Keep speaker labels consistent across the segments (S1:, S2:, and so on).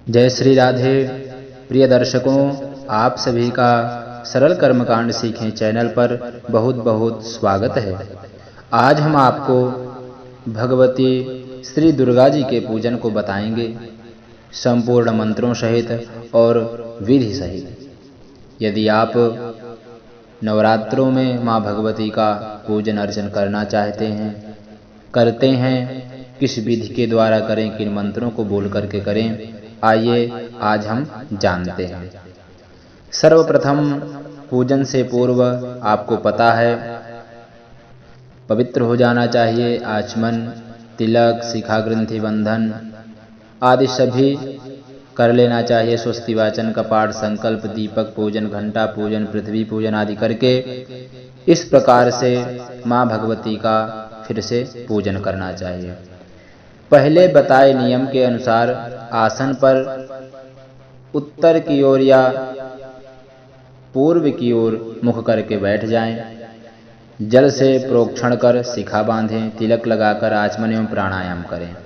S1: जय श्री राधे। प्रिय दर्शकों, आप सभी का सरल कर्मकांड सीखें चैनल पर बहुत बहुत स्वागत है। आज हम आपको भगवती श्री दुर्गा जी के पूजन को बताएंगे, संपूर्ण मंत्रों सहित और विधि सहित। यदि आप नवरात्रों में माँ भगवती का पूजन अर्चन करना चाहते हैं, करते हैं, किस विधि के द्वारा करें, किन मंत्रों को बोल करके करें, आइए आज हम जानते हैं। सर्वप्रथम पूजन से पूर्व आपको पता है पवित्र हो जाना चाहिए। आचमन, तिलक, शिखा ग्रंथि बंधन आदि सभी कर लेना चाहिए। स्वस्ति वाचन का पाठ, संकल्प, दीपक पूजन, घंटा पूजन, पृथ्वी पूजन आदि करके इस प्रकार से माँ भगवती का फिर से पूजन करना चाहिए। पहले बताए नियम के अनुसार आसन पर उत्तर की ओर या पूर्व की ओर मुख करके बैठ जाएं। जल से प्रोक्षण कर शिखा बांधें। तिलक लगाकर आचमन एवं प्राणायाम करें।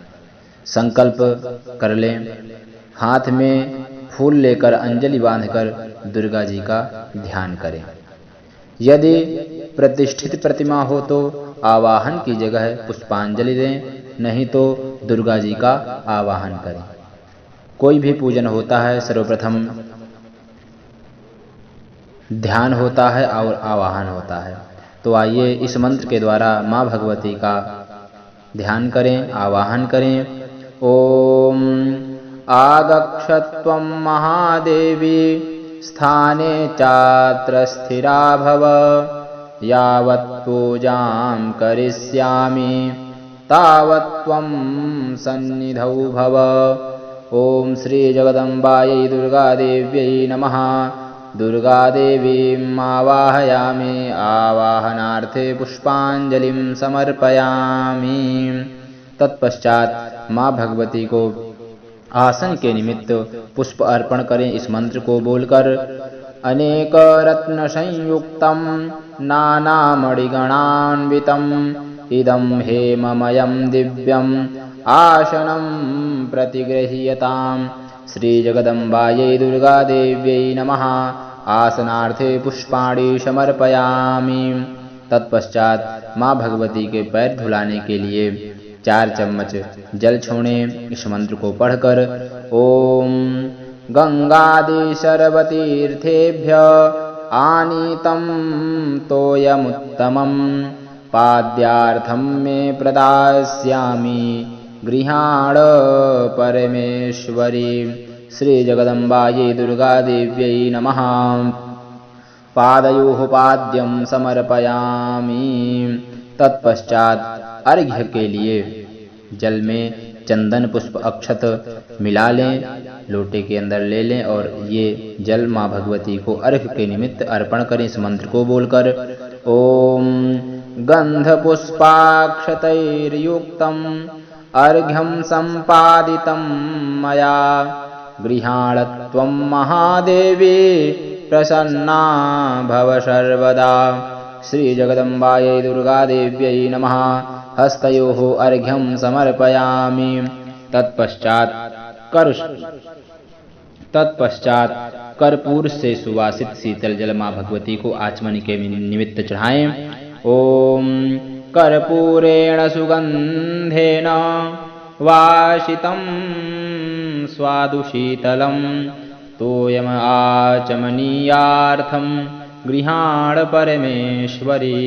S1: संकल्प कर लें। हाथ में फूल लेकर अंजलि बांधकर दुर्गा जी का ध्यान करें। यदि प्रतिष्ठित प्रतिमा हो तो आवाहन की जगह पुष्पांजलि दें, नहीं तो दुर्गा जी का आवाहन करें। कोई भी पूजन होता है, सर्वप्रथम ध्यान होता है और आवाहन होता है। तो आइए इस मंत्र के द्वारा माँ भगवती का ध्यान करें, आवाहन करें। ओम आगच्छत्वं महादेवी स्थाने चात्र स्थिरा भव, यावत् पूजां करिष्यामि तावत् त्वं सन्निधौ भव। ओम श्री जगदम्बायै दुर्गादेव्यै नमः। दुर्गादेवीं आवाहयामि। आवाहनार्थे पुष्पांजलिं समर्पयामि। तत्पश्चात माँ भगवती को आसन के निमित्त पुष्प अर्पण करें। इस मंत्र को बोलकर अनेक रत्न संयुक्तम नानामणिगणान्वितम् इदं हेममयं दिव्यम् आसनं प्रतिगृह्यताम्। श्री जगदम्बायै दुर्गादेव्यै नमः। आसनार्थे पुष्पाणि समर्पयामि। तत्पश्चात माँ भगवती के पैर धुलाने के लिए 4 चम्मच जल छोड़ें। इस मंत्र को पढ़कर ओम गंगादि सर्वतीर्थेभ्य आनीतं तोयमुत्तमं पाद्यार्थं मे प्रदास्यामि गृहाण परमेश्वरी। श्री जगदम्बायै दुर्गादेव्यै नमः। पादयोः पाद्यं समर्पयामि। तत्पश्चात अर्घ्य के लिए जल में चंदन पुष्प अक्षत मिला लें, लोटे के अंदर ले लें और ये जल माँ भगवती को अर्घ्य के निमित्त अर्पण करें। इस मंत्र को बोलकर ओम गंध पुष्पाक्षतैर्युक्तम् अर्घ्यं सम्पादितं मया गृहाण त्वं महादेवी प्रसन्ना भव सर्वदा। श्री जगदम्बायै दुर्गादेव्यै नमः। हस्तयोः अर्घ्यं समर्पयामि। तत्पश्चात कर्पूर से सुवासित शीतल जल माँ भगवती को आचमन के निमित्त चढ़ाएं। ओम कर्पूरेण सुगंधेन वासितं स्वादुशीतलं तोयम आचमनीयार्थं गृहाण परमेश्वरी।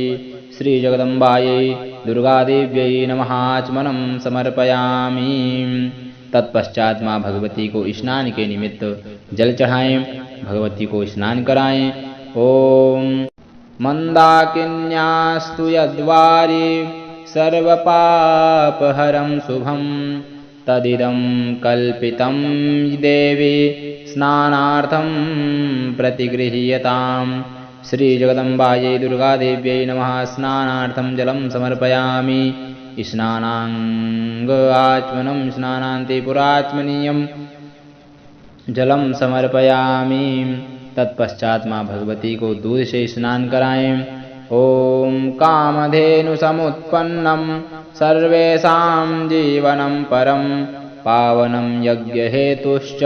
S1: श्री जगदम्बायै दुर्गादेव्यै नमः। आचमनं समर्पयामि। तत्पश्चात माँ भगवती को स्नान के निमित्त जल चढ़ाएं, भगवती को स्नान कराएं। ओम मंदाकिन्यास्तु यद्वारि सर्वपापहरं शुभं तदिदं कल्पितं देवी स्नानार्थं प्रतिगृह्यताम्। श्री जगदम्बायै दुर्गादेव्यै नमः। स्नानार्थं जलं समर्पयामि। स्नानांग आचमनं स्नानान्ते पुराचमनीयं जलं समर्पयामि। तत्पश्चात माँ भगवती को दूध से स्नान कराएं। ओम कामधेनु समुत्पन्नं सर्वेषां जीवनं परं पावनं यज्ञहेतुश्च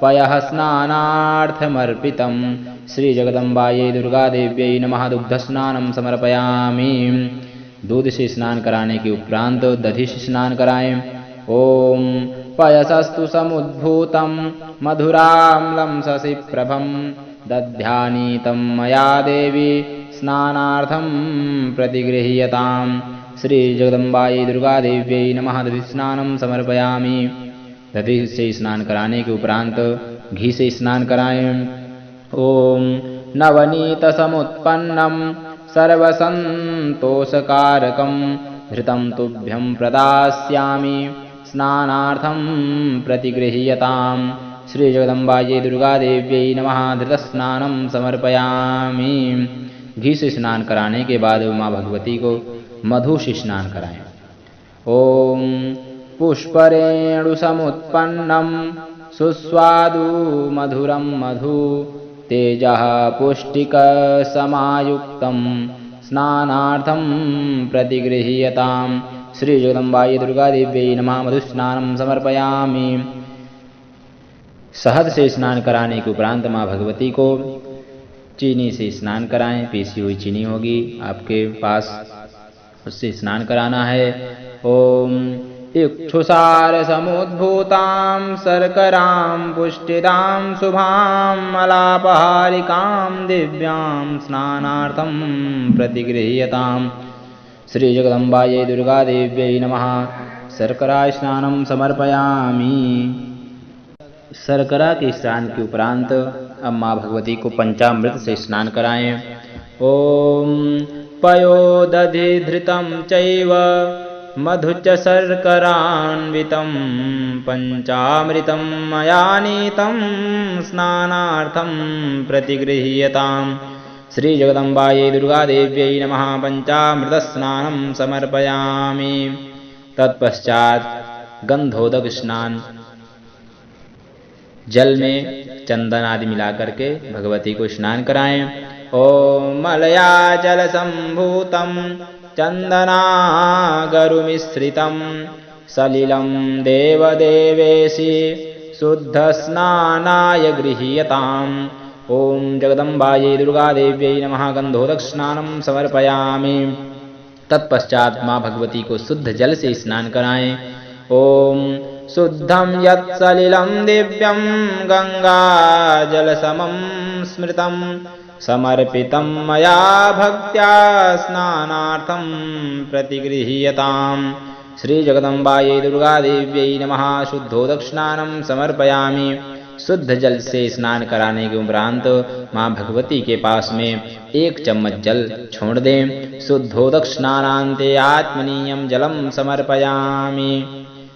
S1: पयः स्नानार्थमर्पितं। श्रीजगदम्बायै दुर्गादेव्यै नमः। दुग्धस्नानं समर्पयामि। दूध से स्नान कराने के उपरांत दधि से स्नान कराएं। ओम पयसस्तु समुद्भूतं मधुराम्लं शशिप्रभं दध्यानीतं मया देवी स्नानार्थं प्रतिगृह्यताम्। श्रीजगदम्बायै दुर्गादेव्यै नमः। दधि स्नानं समर्पयामि। दधि से स्नान कराने के उपरांत घी से स्नान कराएं। ओम नवनीतसमुत्पन्नं सर्वसन्तोषकारकं घृतं तुभ्यं प्रदास्यामि स्नानार्थं प्रतिगृह्यताम्। श्रीजगदम्बायै दुर्गादेव्यै नमः। धृतस्नानं समर्पयामि। घी से स्नान कराने के बाद माँ भगवती को मधु से स्नान कराएं। ओम पुष्परेणुसमुत्पन्नं सुस्वादु मधुरं मधु तेजः पुष्टिकसमायुक्तं स्नानार्थं प्रतिगृह्यताम्। श्रीजगदम्बायै दुर्गादेव्यै नमः। मधुस्नानं समर्पयामि। शहद से स्नान कराने के उपरांत माँ भगवती को चीनी से स्नान कराएं। पीसी हुई चीनी होगी आपके पास, उससे स्नान कराना है। ओम इक्षुसार समुद्भूतां शर्करां पुष्टिदां शुभां मलापहारिकां दिव्यां स्नानार्थं प्रतिगृह्यताम्। श्रीजगदम्बायै दुर्गादेव्यै नमः। शर्करा स्नानं समर्पयामि। शर्करा के स्नान के उपरांत अब माँ भगवती को पंचामृत से स्नान कराएं। ओम पयोदधिधृतं चैव मधु च शर्करान्वितं पंचामृतं मया नीतं स्नानार्थं प्रतिगृह्यताम्। श्रीजगदम्बायै दुर्गादेव्यै नमः। पंचामृतस्नानं समर्पयामि। तत्पश्चात गंधोदक स्नान, जल में चंदन आदि मिलाकर के भगवती को स्नान कराएं। ओम मलया जल संभूतं चंदनागरुमिश्रितं सलिलं देवदेवेशी शुद्धस्नानाय गृह्यताम्। ओम जगदम्बायै दुर्गादेव्यै नमः। गंधोदक स्नानं समर्पयामि। तत्पश्चात माँ भगवती को शुद्ध जल से स्नान कराएं। ओम शुद्धं यत्सलिलं दिव्यं गंगाजलसमं स्मृतं समर्पितं मया भक्त्या स्नानार्थं प्रतिगृह्यताम्। श्रीजगदम्बायै दुर्गादेव्यै नमः। शुद्धोदक स्नानं समर्पयामि। शुद्ध जल से स्नान कराने के उपरांत माँ भगवती के पास में 1 चम्मच जल छोड़ दें। शुद्धोदक स्नानान्ते आत्मनीयं जलं समर्पयामि।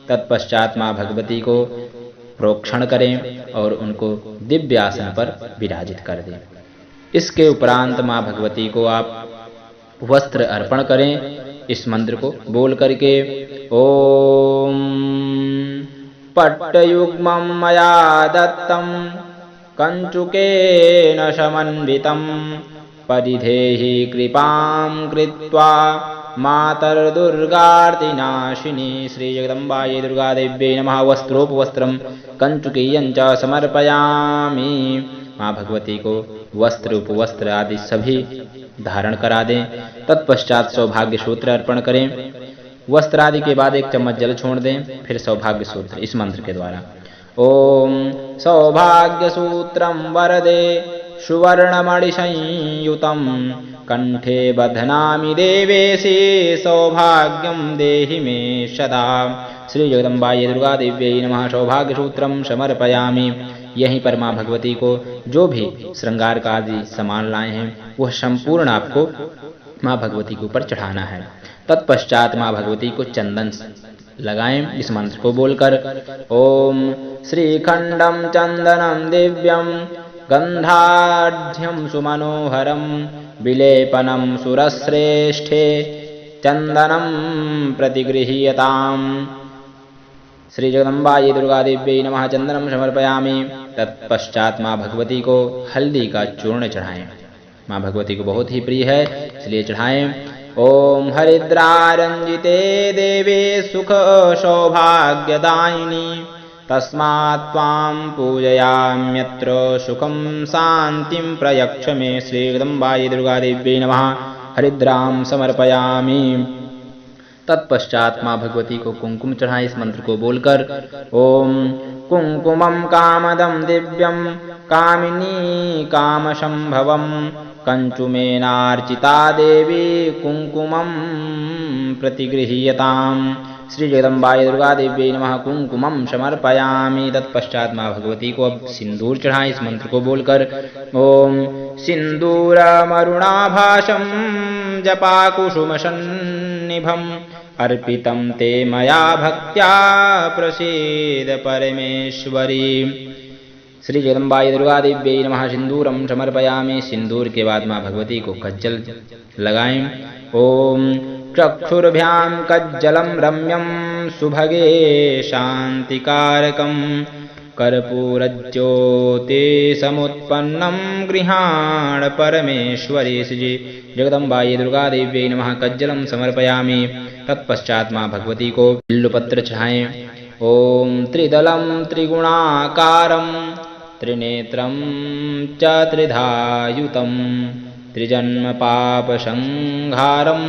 S1: तत्पश्चात माँ भगवती को प्रोक्षण करें और उनको दिव्य आसन पर विराजित कर दें। इसके उपरांत माँ भगवती को आप वस्त्र अर्पण करें। इस मंत्र को बोल करके ओम पट्टयुग्मं मया दत्तं कंचुकेन समन्वितं परिधेहि कृपां कृत्वा मातर्दुर्गार्तिनाशिनी। श्रीजगदम्बायै दुर्गादेव्यै नमः। वस्त्रोपवस्त्रं कंचुकीयं च समर्पयामि। माँ भगवती को वस्त्र उपवस्त्र आदि सभी धारण करा दें। तत्पश्चात सौभाग्य सूत्र अर्पण करें। वस्त्र आदि के बाद 1 चम्मच जल छोड़ दें। फिर सौभाग्य सूत्र इस मंत्र के द्वारा ओम सौभाग्य सूत्रं वरदे सुवर्णमणिसंयुतं कंठे बध्नामि देवेशी सौभाग्यं देहि मे सदा। श्रीजगदम्बायै दुर्गादेव्यै नमः। सौभाग्य सूत्रं समर्पयामि। यहीं पर माँ भगवती को जो भी श्रृंगार का आदि सामान लाए हैं वह संपूर्ण आपको माँ भगवती के ऊपर चढ़ाना है। तत्पश्चात माँ भगवती को चंदन लगाएं। इस मंत्र को बोलकर ओम श्रीखंडं चंदनं दिव्यं गंधाढ्यं सुमनोहरं विलेपनं सुरश्रेष्ठे चंदनं प्रतिगृह्यताम्। श्रीजगदम्बायै दुर्गादेव्यै नमः। चंदनं समर्पयामि। तत्पश्चात माँ भगवती को हल्दी का चूर्ण चढ़ाएं। माँ भगवती को बहुत ही प्रिय है इसलिए चढ़ाएं। ॐ हरिद्रारञ्जिते देवे सुख सौभाग्यदायिनी तस्मात् त्वां पूजयाम्यत्र सुखं शान्तिं प्रयच्छ मे। श्री जगदम्बायै दुर्गादेव्यै नमः। हरिद्रां समर्पयामि। तत्पश्चात माँ भगवती को कुंकुम चढ़ाएं इस मंत्र को बोलकर। ओम कुंकुमं कामदं दिव्यं कामिनी कामसंभवं कंचुमेनार्चिता देवी कुंकुमं प्रतिगृह्यताम्। श्री जगदम्बायै दुर्गा देवी नमः। कुंकुमं समर्पयामि। तत्पश्चात माँ भगवती को अब सिंदूर चढ़ाएं इस मंत्र को बोलकर। ओम सिंदूरमरुणाभासं जपाकुसुमसन्निभम् अर्पितं ते मया भक्त्या प्रसीद परमेश्वरी। श्री जगदम्बायै दुर्गा देव्यै नमः। सिंदूरं समर्पयामि। सिंदूर के बाद माँ भगवती को कज्जल लगाएं। ओम चक्षुर्भ्यां कज्जलं रम्यं सुभगे शांतिकारकं कर्पूरज्योति समुत्पन्नं गृहाण परमेश्वरी। श्री जगदम्बायै दुर्गा देव्यै नमः। कज्जलं समर्पयामि। तत्पश्चात माँ भगवती को बिल्वपत्र चढ़ाएं। ओम त्रिदलं त्रिगुणाकारं त्रिनेत्रं च त्रिधायुतं त्रिजन्म पापसंहारं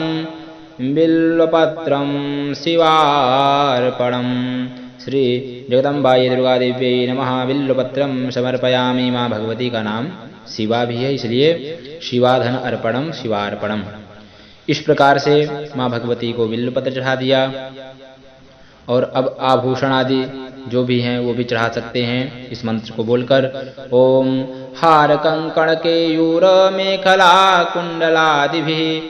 S1: बिल्वपत्रं शिवार्पणम्। श्री जगदम्बायै दुर्गा देव्यै नमः। बिल्वपत्रं समर्पयामि। माँ भगवती का नाम शिवा भी है, इसलिए शिवाधन अर्पणम शिवार्पणम। इस प्रकार से माँ भगवती को बिल्वपत्र चढ़ा दिया। और अब आभूषण आदि जो भी हैं वो भी चढ़ा सकते हैं इस मंत्र को बोलकर। ओम हार कंकण केयूर मेखला कुंडलादिभिः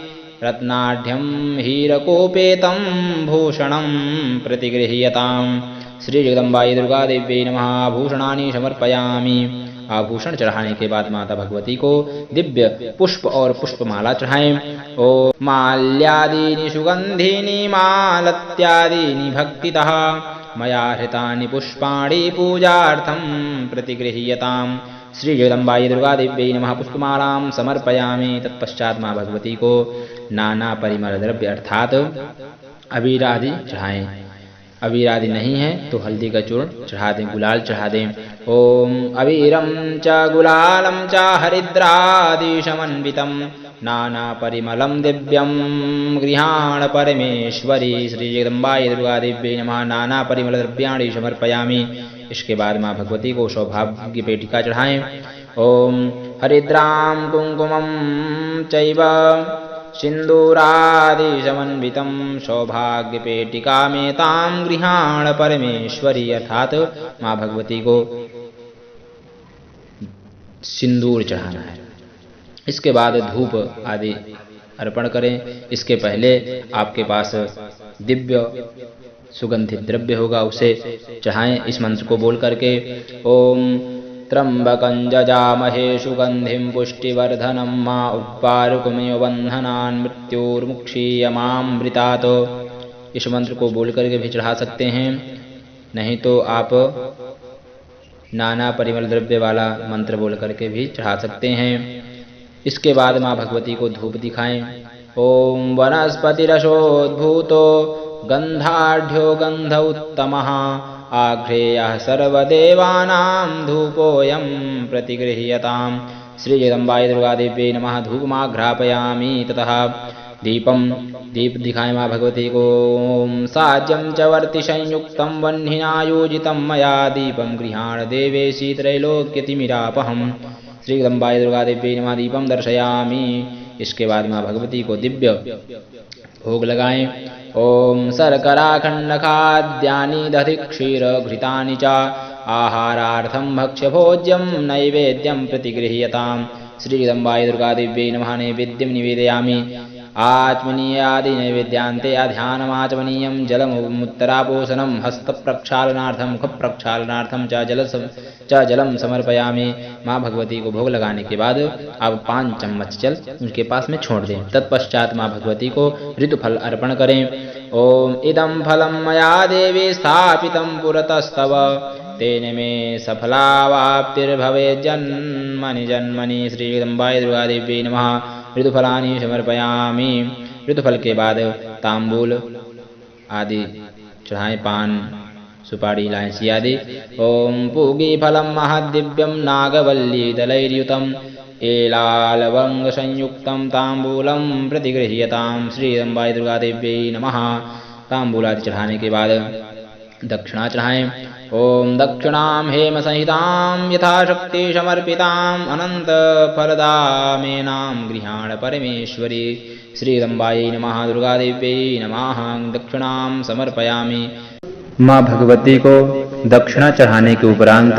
S1: रत्नाढ्यं हीरकोपेतं भूषणं प्रतिगृह्यताम्। श्री जगदम्बायै दुर्गा देव्यै नमः। आभूषणानि समर्पयामि। आभूषण चढ़ाने के बाद माता भगवती को दिव्य पुष्प और पुष्पमाला चढ़ाएं। ओ माल्यादीनि सुगंधीनि मालत्यादीनि भक्तितः मया हृतानि पुष्पाणि पूजार्थं प्रतिगृह्यताम्। श्री जगदम्बायै दुर्गा देव्यै नमः। पुष्पमालां समर्पयामि। तत्पश्चात माँ भगवती को नाना परिमल द्रव्य अर्थात अबीर आदि चढ़ाएं। अबीर आदि नहीं है तो हल्दी का चूर्ण चढ़ा दें, गुलाल चढ़ा दें। ओम अबीरं च गुलालं च हरिद्रादि समन्वितं नाना परिमलं दिव्यं गृहाण परमेश्वरी। श्री जगदम्बायै दुर्गा देव्यै नमः। नाना परिमल द्रव्याणि समर्पयामि। इसके बाद माँ भगवती को सौभाग्य पेटिका चढ़ाएं। ओम हरिद्रां कुंकुमं चैव सिंदूरादि समन्वितं सौभाग्य पेटिका में ताम गृहाण परमेश्वरी। अर्थात माँ भगवती को सिंदूर चढ़ाना है। इसके बाद धूप आदि अर्पण करें। इसके पहले आपके पास दिव्य सुगंधित द्रव्य होगा उसे चढ़ाएं इस मंत्र को बोल करके। ओम त्र्यंबकं जजामहे सुगंधिं पुष्टिवर्धनं मा उपारुकमिव बंधनान् मृत्युर्मुक्षीयमामृतात्। इस मंत्र को बोल करके भी चढ़ा सकते हैं, नहीं तो आप नाना परिमल द्रव्य वाला मंत्र बोल करके भी चढ़ा सकते हैं। इसके बाद माँ भगवती को धूप दिखाएं। ओम वनस्पतिरसोद्भूतो गंधाढ़्यो गंध उत्तमः आघ्रेयः सर्वदेवानां धूपोऽयं प्रतिगृह्यताम्। श्री जगदम्बायै दुर्गा देव्यै नमः। धूपमाघ्रापयामि। ततः दीप दिखाएं माँ भगवती को। ओम साज्यं च वर्ति संयुक्तं वह्निनायोजितं मया दीपं गृहाण देवेशी त्रैलोक्यतिमिरापहम्। श्री जगदम्बायै दुर्गा देव्यै नमः। दीपं दर्शयामि। इसके बाद माँ भगवती को दिव्य भोग लगाएं। ओम शर्कराखंडखाद्यानि दधि क्षीर घृतानि च आहारार्थं भक्ष्यभोज्यं नैवेद्यं प्रतिगृह्यताम्। श्री जगदम्बायै दुर्गा देव्यै नमः। नैवेद्यं निवेदयामि। आचमनीयादि नैवेद्यान्ते ध्यानमाचमनीयं जलमुत्तरापोषणं हस्तप्रक्षालनार्थं मुखप्रक्षालनार्थं च जलं समर्पयामि। माँ भगवती को भोग लगाने के बाद अब 5 चम्मच जल उनके पास में छोड़ दें। तत्पश्चात माँ भगवती को ऋतुफल अर्पण करें। ओम इदं फलं मया देवी स्थापितं पुरतस्तव तेन मे सफलावाप्तिर्भवेत् जन्मनि जन्मनि। श्री जगदम्बायै दुर्गा देव्यै नमः। ऋतुफलानि समर्पयामि। ऋतुफल के बाद तांबूल आदि चढ़ाएं, पान सुपारी इलायची आदि। ओम पूगी फलम महादिव्यम नागवल्ली दलैर्युतम एलालवंग संयुक्तम तांबूलम प्रतिगृह्यताम श्री अम्बाई दुर्गा देव्यै नमः। तांबूल आदि चढ़ाने के बाद दक्षिणा चढ़ाएं। ओम दक्षिणां हेम संहितां यथाशक्ति समर्पितां अनंत फलदामेनां गृहाण परमेश्वरी श्री अम्बायै नमः दुर्गा देव्यै नमः। दक्षिणां समर्पयामि। माँ भगवती को दक्षिणा चढ़ाने के उपरांत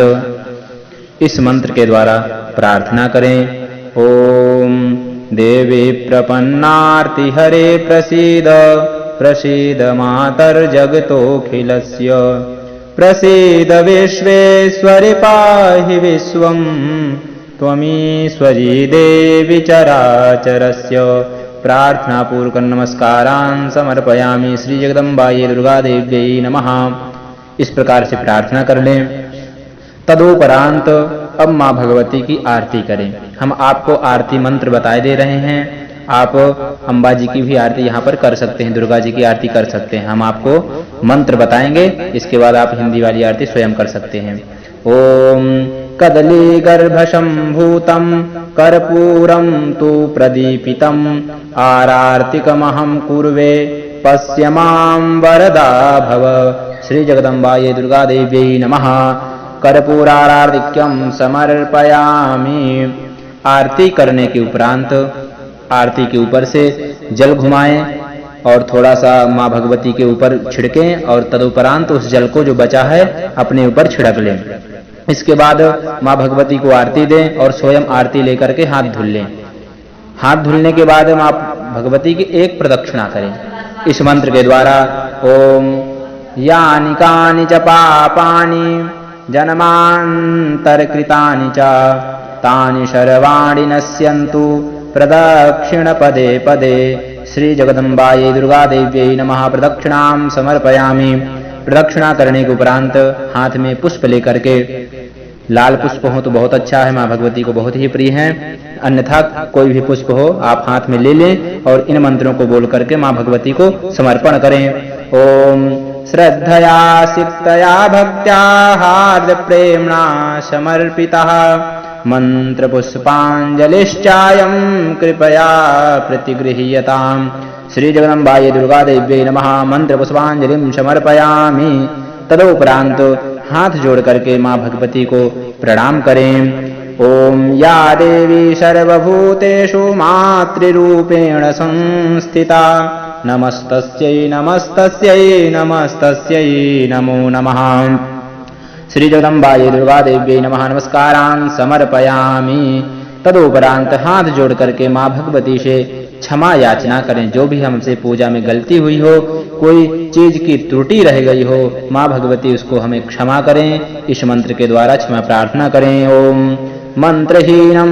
S1: इस मंत्र के द्वारा प्रार्थना करें। ओम देवी प्रपन्नार्ति हरे प्रसीद प्रसीद मातर्जगतोऽखिलस्य प्रसीद विश्वेश्वरि पाहि विश्वं त्वमीश्वरी देवी चराचरस्य। प्रार्थना पूर्वक नमस्कारान् समर्पयामि श्री जगदम्बायै दुर्गा देव्यै नमः। इस प्रकार से प्रार्थना कर लें। तदुपरांत अब माँ भगवती की आरती करें। हम आपको आरती मंत्र बताए दे रहे हैं। आप अम्बा जी की भी आरती यहाँ पर कर सकते हैं, दुर्गा जी की आरती कर सकते हैं। हम आपको मंत्र बताएंगे, इसके बाद आप हिंदी वाली आरती स्वयं कर सकते हैं। ओम कदली गर्भशंभूतं कर्पूरं तु प्रदीपितं आरार्तिकमहं कुर्वे पश्य मां वरदा भव श्री जगदम्बायै दुर्गा देव्यै नमः। कर्पूरारार्तिक्यं समर्पयामि। आरती करने के उपरांत आरती के ऊपर से जल घुमाएं और थोड़ा सा माँ भगवती के ऊपर छिड़कें और तदुपरांत उस जल को जो बचा है अपने ऊपर छिड़क लें। इसके बाद माँ भगवती को आरती दें और स्वयं आरती लेकर के हाथ धुल लें। हाथ धुलने के बाद माँ भगवती की एक प्रदक्षिणा करें इस मंत्र के द्वारा। ओम यानि कानि च पापानि जन्मान्तरकृतानि च तानि सर्वाणि नश्यन्तु प्रदक्षिण पदे पदे श्री जगदम्बायै दुर्गा देव्यै नमः। प्रदक्षिणां समर्पयामि। प्रदक्षिणा करने के उपरांत हाथ में पुष्प लेकर के, लाल पुष्प हो तो बहुत अच्छा है, माँ भगवती को बहुत ही प्रिय है, अन्यथा कोई भी पुष्प हो आप हाथ में ले लें और इन मंत्रों को बोल करके माँ भगवती को समर्पण करें। ओम श्रद्धया सिक्तया भक्त्या हार्द प्रेम्णा समर्पितः मंत्र पुष्पांजलिश्चायं कृपया प्रतिगृह्यताम् श्री जगदम्बायै दुर्गा देव्यै नमः। मंत्र पुष्पांजलिं समर्पयामि। तदुपरांत हाथ जोड़ करके माँ भगवती को प्रणाम करें। ओम या देवी सर्वभूतेषु मातृरूपेण संस्थिता नमस्तस्यै नमस्तस्यै नमस्तस्यै नमो नमः। श्री जगदम्बायै दुर्गा देव्यै नमः। नमस्कारान् समर्पयामि। तदुपरांत हाथ जोड़ करके माँ भगवती से क्षमा याचना करें। जो भी हमसे पूजा में गलती हुई हो, कोई चीज की त्रुटि रह गई हो, माँ भगवती उसको हमें क्षमा करें। इस मंत्र के द्वारा क्षमा प्रार्थना करें। ओम मंत्रहीनं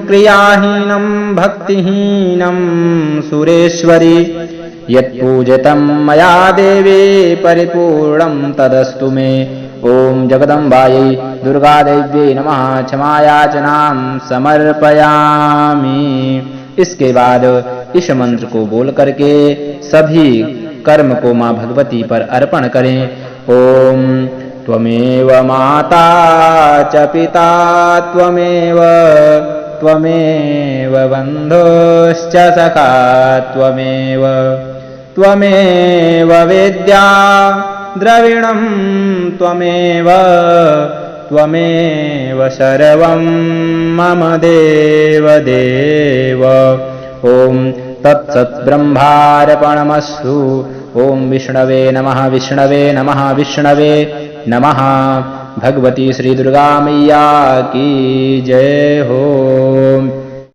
S1: क्रियाहीनं भक्तिहीनं सुरेश्वरी यत्पूजितं मया देवी परिपूर्णं तदस्तु मे। ओम जगदम्बायै दुर्गा देव्यै नमः। क्षमायाचनां समर्पयामि। इसके बाद इस मंत्र को बोल करके सभी कर्म को माँ भगवती पर अर्पण करें। ओम त्वमेव माता च पिता त्वमेव त्वमेव बन्धुश्च सखा त्वमेव त्वमेव विद्या द्रविणं त्वमेव त्वमेव सर्वं मम देव देव। ओम तत्सत् ब्रह्मार्पणमस्तु। ओम विष्णवे नमः विष्णवे नमः विष्णवे नमः। भगवती श्री दुर्गा मैया की जय हो।